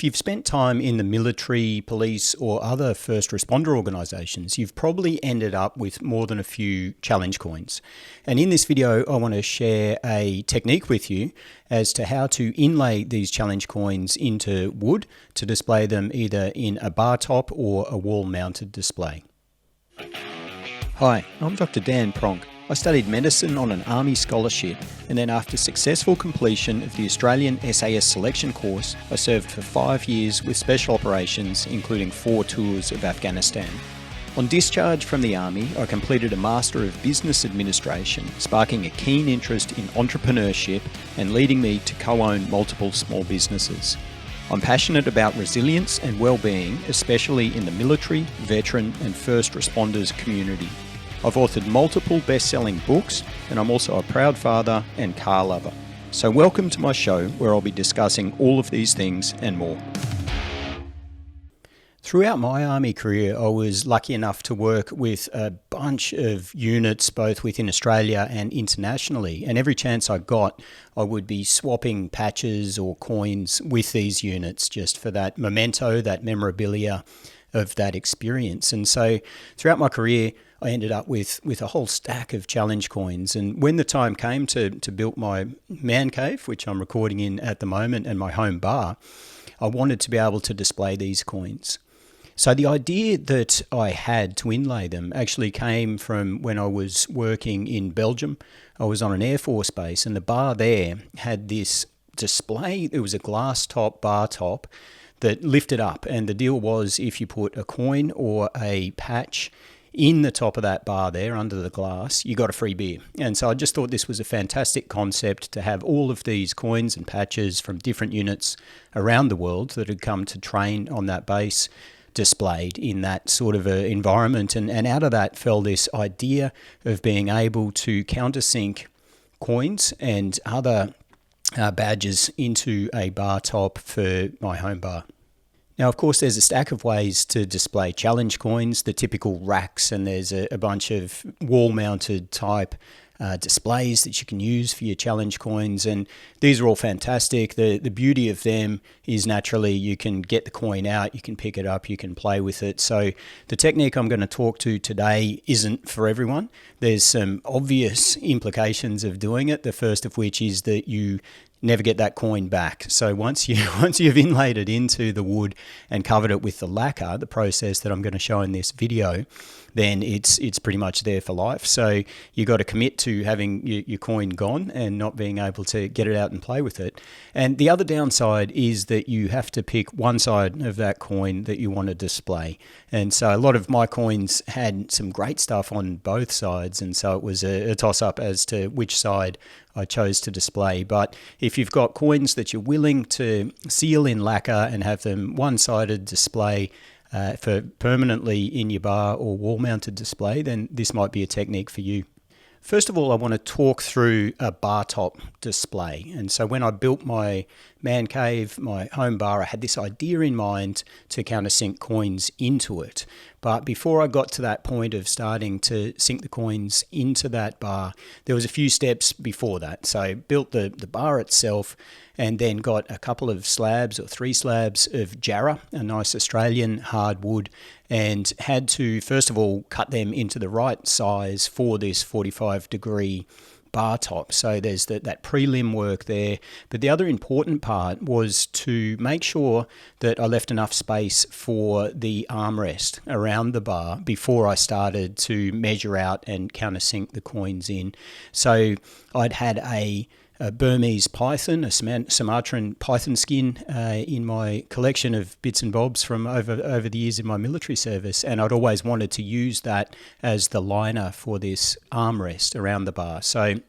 you've spent time in the military, police, or other first responder organisations, you've probably ended up with more than a few challenge coins. And in this video, I want to share a technique with you as to how to inlay these challenge coins into wood to display them either in a bar top or a wall-mounted display. Hi, I'm Dr. Dan Pronk. I studied medicine on an Army scholarship, and then after successful completion of the Australian SAS selection course, I served for 5 years with special operations, including 4 tours of Afghanistan. On discharge from the Army, I completed a Master of Business Administration, sparking a keen interest in entrepreneurship and leading me to co-own multiple small businesses. I'm passionate about resilience and well-being, especially in the military, veteran and first responders community. I've authored multiple best-selling books, and I'm also a proud father and car lover. So welcome to my show, where I'll be discussing all of these things and more. Throughout my Army career, I was lucky enough to work with a bunch of units, both within Australia and internationally. And every chance I got, I would be swapping patches or coins with these units just for that memento, that memorabilia of that experience. And so throughout my career, I ended up with a whole stack of challenge coins. And when the time came to build my man cave, which I'm recording in at the moment, and my home bar, I wanted to be able to display these coins. So the idea that I had to inlay them actually came from when I was working in Belgium. I was on an Air Force base, and the bar there had this display. It was a glass top, bar top, that lifted up. And the deal was, if you put a coin or a patch in the top of that bar there under the glass, you got a free beer. And so I just thought this was a fantastic concept to have all of these coins and patches from different units around the world that had come to train on that base displayed in that sort of a environment. And out of that fell this idea of being able to countersink coins and other badges into a bar top for my home bar. Now, of course, there's a stack of ways to display challenge coins, the typical racks, and there's a bunch of wall-mounted type displays that you can use for your challenge coins, and these are all fantastic. The beauty of them is naturally you can get the coin out, you can pick it up, you can play with it. So the technique I'm going to talk to today isn't for everyone. There's some obvious implications of doing it, the first of which is that you never get that coin back. So once you've inlaid it into the wood and covered it with the lacquer, the process that I'm going to show in this video, then it's pretty much there for life. So you got to commit to having your coin gone and not being able to get it out and play with it. And the other downside is that you have to pick one side of that coin that you want to display. And so a lot of my coins had some great stuff on both sides, and so it was a toss-up as to which side I chose to display. But if you've got coins that you're willing to seal in lacquer and have them one-sided display for permanently in your bar or wall-mounted display, then this might be a technique for you. First of all, I want to talk through a bar top display. And so when I built my man cave, my home bar, I had this idea in mind to countersink coins into it. But before I got to that point of starting to sink the coins into that bar, there was a few steps before that. So I built the bar itself, and then got a couple of slabs or 3 slabs of jarrah, a nice Australian hardwood, and had to first of all cut them into the right size for this 45-degree bar top. So there's that prelim work there. But the other important part was to make sure that I left enough space for the armrest around the bar before I started to measure out and countersink the coins in. So I'd had a Burmese python, a Sumatran python skin in my collection of bits and bobs from over the years in my military service, and I'd always wanted to use that as the liner for this armrest around the bar. So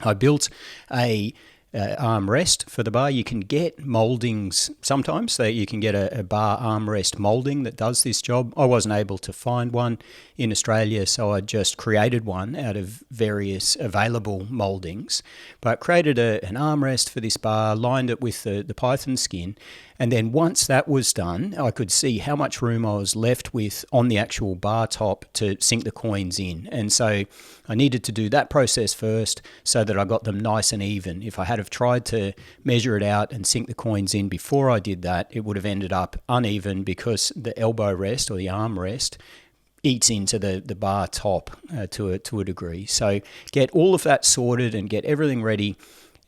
I built a armrest for the bar. You can get moldings sometimes, so you can get a bar armrest molding that does this job. I wasn't able to find one in Australia, so I just created one out of various available moldings, but created an armrest for this bar, lined it with the python skin, And then once that was done, I could see how much room I was left with on the actual bar top to sink the coins in. And so I needed to do that process first so that I got them nice and even. If I had have tried to measure it out and sink the coins in before I did that, it would have ended up uneven because the elbow rest or the arm rest eats into the bar top to a degree. So get all of that sorted and get everything ready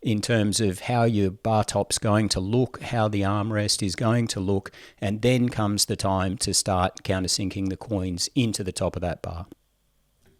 in terms of how your bar top's going to look, how the armrest is going to look, and then comes the time to start countersinking the coins into the top of that bar.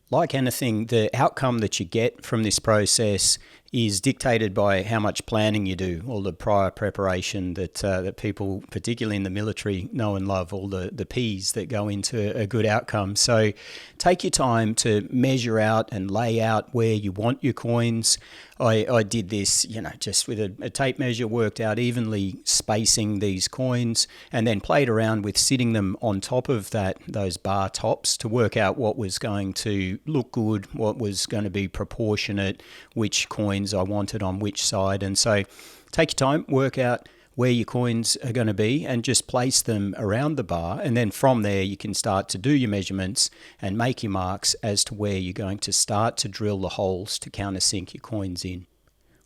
Like anything, the outcome that you get from this process is dictated by how much planning you do, all the prior preparation that people, particularly in the military, know and love, all the P's that go into a good outcome. So take your time to measure out and lay out where you want your coins. I did this, just with a tape measure, worked out evenly spacing these coins, and then played around with sitting them on top of those bar tops to work out what was going to look good, what was going to be proportionate, which coins I wanted on which side. And so take your time, work out where your coins are going to be and just place them around the bar. And then from there, you can start to do your measurements and make your marks as to where you're going to start to drill the holes to countersink your coins in.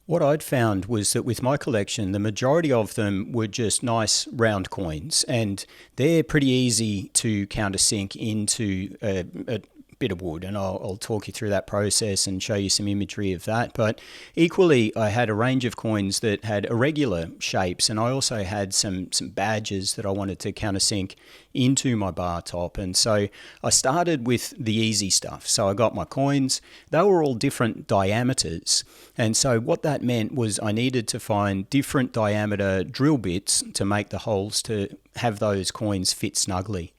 What I'd found was that with my collection, the majority of them were just nice round coins, and they're pretty easy to countersink into a bit of wood, and I'll talk you through that process and show you some imagery of that. But equally, I had a range of coins that had irregular shapes, and I also had some badges that I wanted to countersink into my bar top. And so I started with the easy stuff. So I got my coins. They were all different diameters, and so what that meant was I needed to find different diameter drill bits to make the holes to have those coins fit snugly.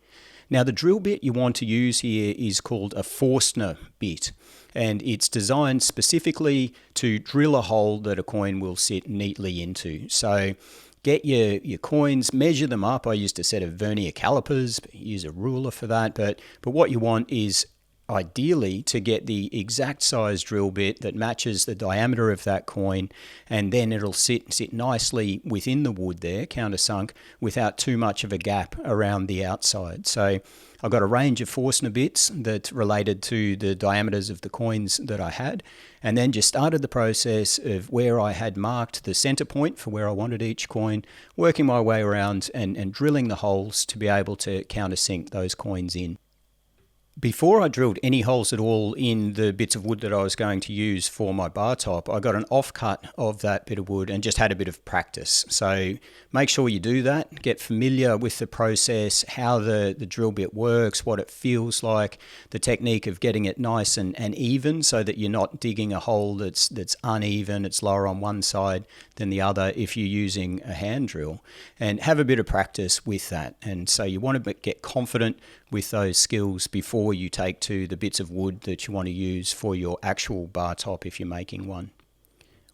Now, the drill bit you want to use here is called a Forstner bit, and it's designed specifically to drill a hole that a coin will sit neatly into. So get your coins, measure them up. I used a set of vernier calipers, but use a ruler for that. But what you want is ideally to get the exact size drill bit that matches the diameter of that coin, and then it'll sit nicely within the wood there, countersunk, without too much of a gap around the outside. So I've got a range of Forstner bits that related to the diameters of the coins that I had, and then just started the process of where I had marked the center point for where I wanted each coin, working my way around and drilling the holes to be able to countersink those coins in. Before I drilled any holes at all in the bits of wood that I was going to use for my bar top, I got an offcut of that bit of wood and just had a bit of practice. So make sure you do that, get familiar with the process, how the drill bit works, what it feels like, the technique of getting it nice and even so that you're not digging a hole that's uneven, it's lower on one side than the other if you're using a hand drill, and have a bit of practice with that. And so you want to get confident with those skills before you take to the bits of wood that you want to use for your actual bar top if you're making one.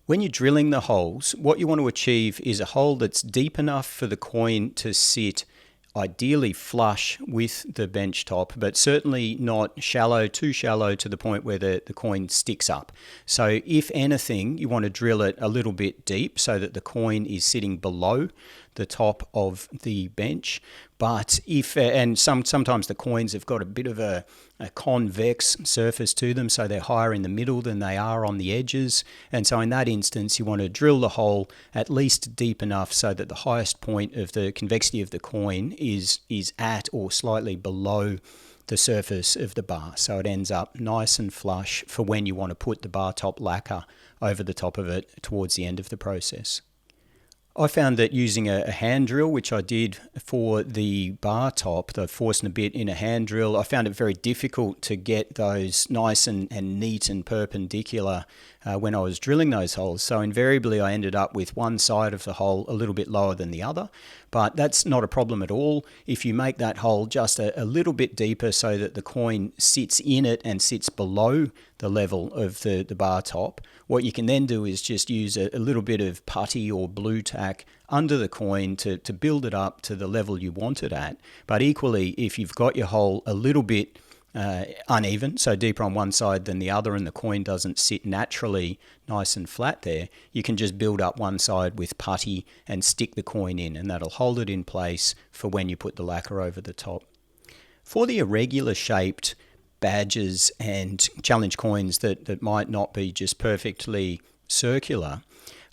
When you're drilling the holes, what you want to achieve is a hole that's deep enough for the coin to sit ideally flush with the bench top, but certainly not too shallow to the point where the coin sticks up. So if anything, you want to drill it a little bit deep so that the coin is sitting below the top of the bench. But sometimes the coins have got a bit of a convex surface to them, so they're higher in the middle than they are on the edges. And so in that instance, you want to drill the hole at least deep enough so that the highest point of the convexity of the coin is at or slightly below the surface of the bar. So it ends up nice and flush for when you want to put the bar top lacquer over the top of it towards the end of the process. I found that using a hand drill, which I did for the bar top, the Forstner bit in a hand drill, I found it very difficult to get those nice and neat and perpendicular when I was drilling those holes. So invariably I ended up with one side of the hole a little bit lower than the other, but that's not a problem at all. If you make that hole just a little bit deeper so that the coin sits in it and sits below the level of the bar top, what you can then do is just use a little bit of putty or blue tack under the coin to build it up to the level you want it at. But equally, if you've got your hole a little bit uneven, so deeper on one side than the other, and the coin doesn't sit naturally nice and flat there, you can just build up one side with putty and stick the coin in, and that'll hold it in place for when you put the lacquer over the top. For the irregular shaped badges and challenge coins that might not be just perfectly circular,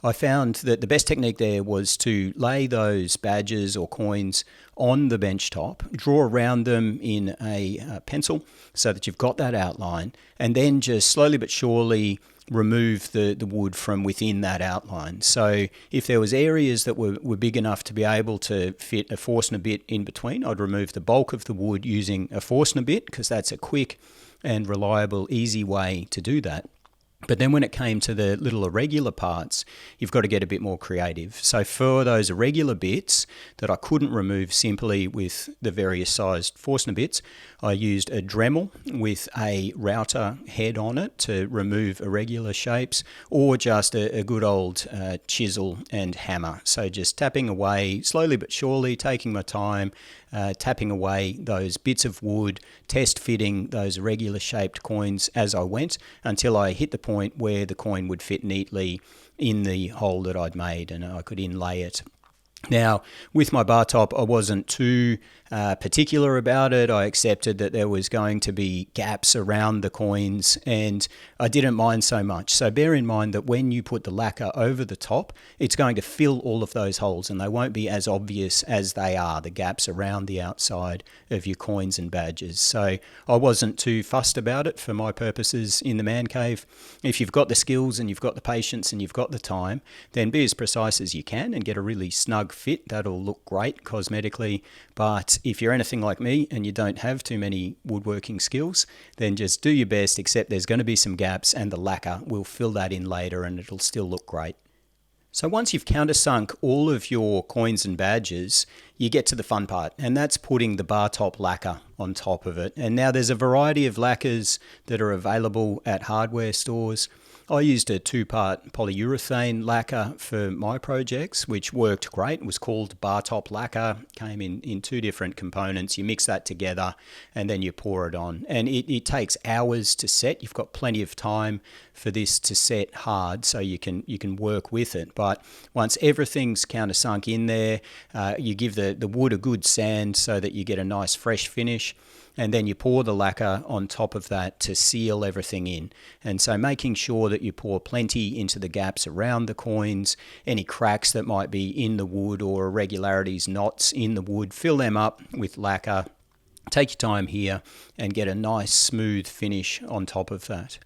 I found that the best technique there was to lay those badges or coins on the bench top, draw around them in a pencil so that you've got that outline, and then just slowly but surely remove the wood from within that outline. So if there was areas that were big enough to be able to fit a Forstner bit in between, I'd remove the bulk of the wood using a Forstner bit, because that's a quick and reliable, easy way to do that. But then when it came to the little irregular parts, you've got to get a bit more creative. So for those irregular bits that I couldn't remove simply with the various sized Forstner bits, I used a Dremel with a router head on it to remove irregular shapes, or just a good old chisel and hammer. So just tapping away slowly but surely, taking my time, tapping away those bits of wood, test fitting those irregular shaped coins as I went, until I hit the point where the coin would fit neatly in the hole that I'd made and I could inlay it. Now, with my Bartop, I wasn't too particular about it. I accepted that there was going to be gaps around the coins, and I didn't mind so much. So bear in mind that when you put the lacquer over the top, it's going to fill all of those holes, and they won't be as obvious as they are, the gaps around the outside of your coins and badges. So I wasn't too fussed about it for my purposes in the man cave. If you've got the skills and you've got the patience and you've got the time, then be as precise as you can and get a really snug fit. That'll look great cosmetically. But if you're anything like me and you don't have too many woodworking skills, then just do your best, except there's going to be some gaps, and the lacquer will fill that in later and it'll still look great. So once you've countersunk all of your coins and badges, you get to the fun part, and that's putting the Bartop lacquer on top of it. And now there's a variety of lacquers that are available at hardware stores. I used a 2-part polyurethane lacquer for my projects, which worked great. It was called Bartop lacquer, came in 2 different components. You mix that together and then you pour it on. And it takes hours to set. You've got plenty of time for this to set hard, so you can work with it. But once everything's countersunk in there, you give the wood a good sand so that you get a nice fresh finish. And then you pour the lacquer on top of that to seal everything in. And so making sure that you pour plenty into the gaps around the coins, any cracks that might be in the wood or irregularities, knots in the wood, fill them up with lacquer. Take your time here and get a nice smooth finish on top of that.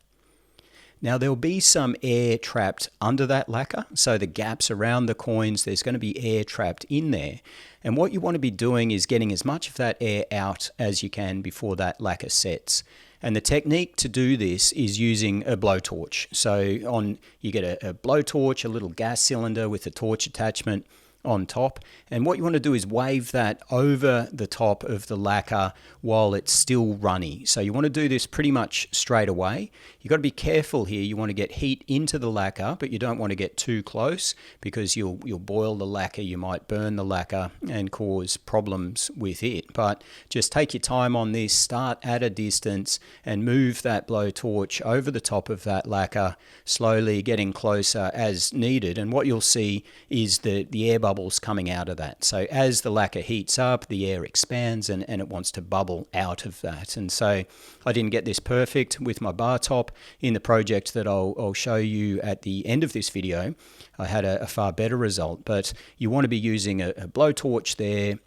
Now there'll be some air trapped under that lacquer, so the gaps around the coins, there's going to be air trapped in there. And what you want to be doing is getting as much of that air out as you can before that lacquer sets. And the technique to do this is using a blowtorch. So you get a blowtorch, a little gas cylinder with a torch attachment on top, and what you want to do is wave that over the top of the lacquer while it's still runny. So you want to do this pretty much straight away. You've got to be careful here. You want to get heat into the lacquer, but you don't want to get too close, because you'll boil the lacquer, you might burn the lacquer and cause problems with it. But just take your time on this, start at a distance and move that blowtorch over the top of that lacquer, slowly getting closer as needed. And what you'll see is the air bubbles coming out of that. So as the lacquer heats up, the air expands and it wants to bubble out of that. And so I didn't get this perfect with my Bartop. In the project that I'll show you at the end of this video, I had a far better result. But you want to be using a blowtorch there,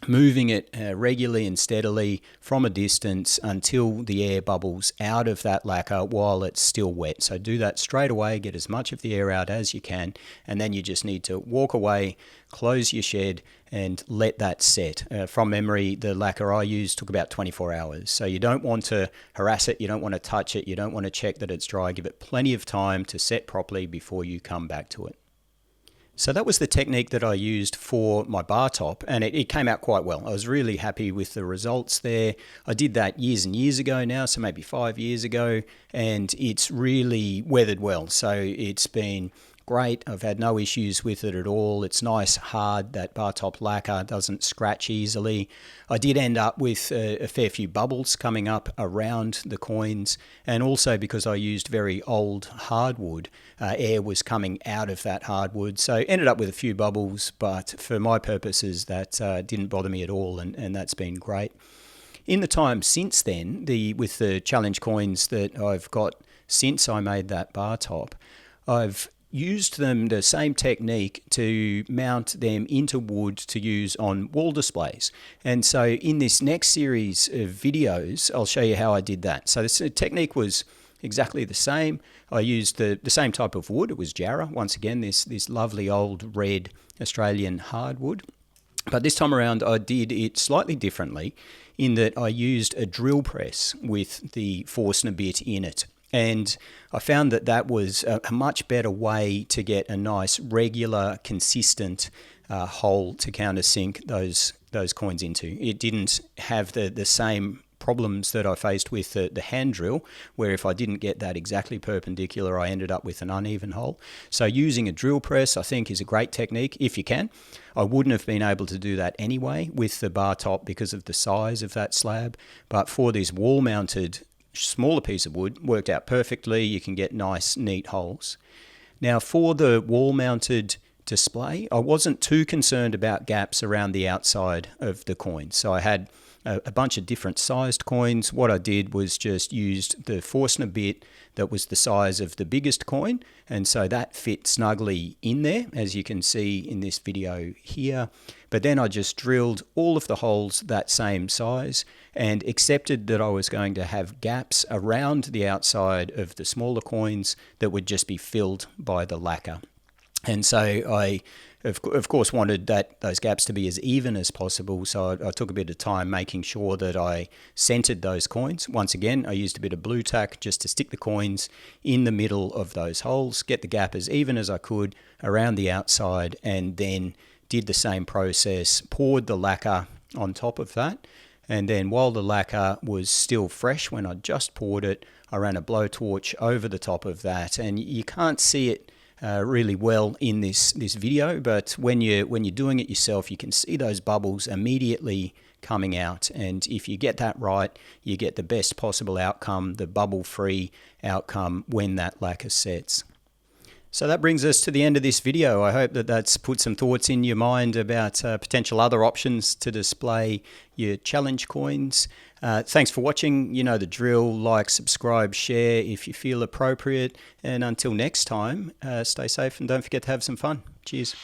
moving it regularly and steadily from a distance until the air bubbles out of that lacquer while it's still wet. So do that straight away, get as much of the air out as you can, and then you just need to walk away, close your shed and let that set. From memory, the lacquer I used took about 24 hours. So you don't want to harass it, you don't want to touch it, you don't want to check that it's dry. Give it plenty of time to set properly before you come back to it. So that was the technique that I used for my Bartop, and it came out quite well. I was really happy with the results there. I did that years and years ago now, so maybe 5 years ago, and it's really weathered well. So it's been great. I've had no issues with it at all. It's nice, hard. That Bartop lacquer doesn't scratch easily. I did end up with a fair few bubbles coming up around the coins, and also because I used very old hardwood, air was coming out of that hardwood, so ended up with a few bubbles, but for my purposes that didn't bother me at all, and that's been great. In the time since then, with the challenge coins that I've got since I made that bar top, I've used them the same technique to mount them into wood to use on wall displays. And so in this next series of videos, I'll show you how I did that. So this technique was exactly the same. I used the same type of wood. It was Jarrah, once again, this lovely old red Australian hardwood. But this time around, I did it slightly differently in that I used a drill press with the Forstner bit in it. And I found that was a much better way to get a nice, regular, consistent hole to countersink those coins into. It didn't have the same problems that I faced with the hand drill, where if I didn't get that exactly perpendicular, I ended up with an uneven hole. So using a drill press, I think, is a great technique if you can. I wouldn't have been able to do that anyway with the bar top because of the size of that slab, but for this wall-mounted smaller piece of wood, worked out perfectly. You can get nice, neat holes. Now, for the wall-mounted display, I wasn't too concerned about gaps around the outside of the coin. So I had a bunch of different sized coins. What I did was just used the Forstner bit that was the size of the biggest coin, and so that fit snugly in there, as you can see in this video here. But then I just drilled all of the holes that same size and accepted that I was going to have gaps around the outside of the smaller coins that would just be filled by the lacquer. And so I, of course, wanted those gaps to be as even as possible, so I took a bit of time making sure that I centered those coins. Once again, I used a bit of blue tack just to stick the coins in the middle of those holes, get the gap as even as I could around the outside, and then did the same process, poured the lacquer on top of that, and then while the lacquer was still fresh when I just poured it, I ran a blowtorch over the top of that, and you can't see it really well in this video, but when you're doing it yourself, you can see those bubbles immediately coming out, and if you get that right, you get the best possible outcome, the bubble-free outcome when that lacquer sets. So that brings us to the end of this video. I hope that's put some thoughts in your mind about potential other options to display your challenge coins. Thanks for watching. You know the drill. Like, subscribe, share if you feel appropriate. And until next time, stay safe and don't forget to have some fun. Cheers.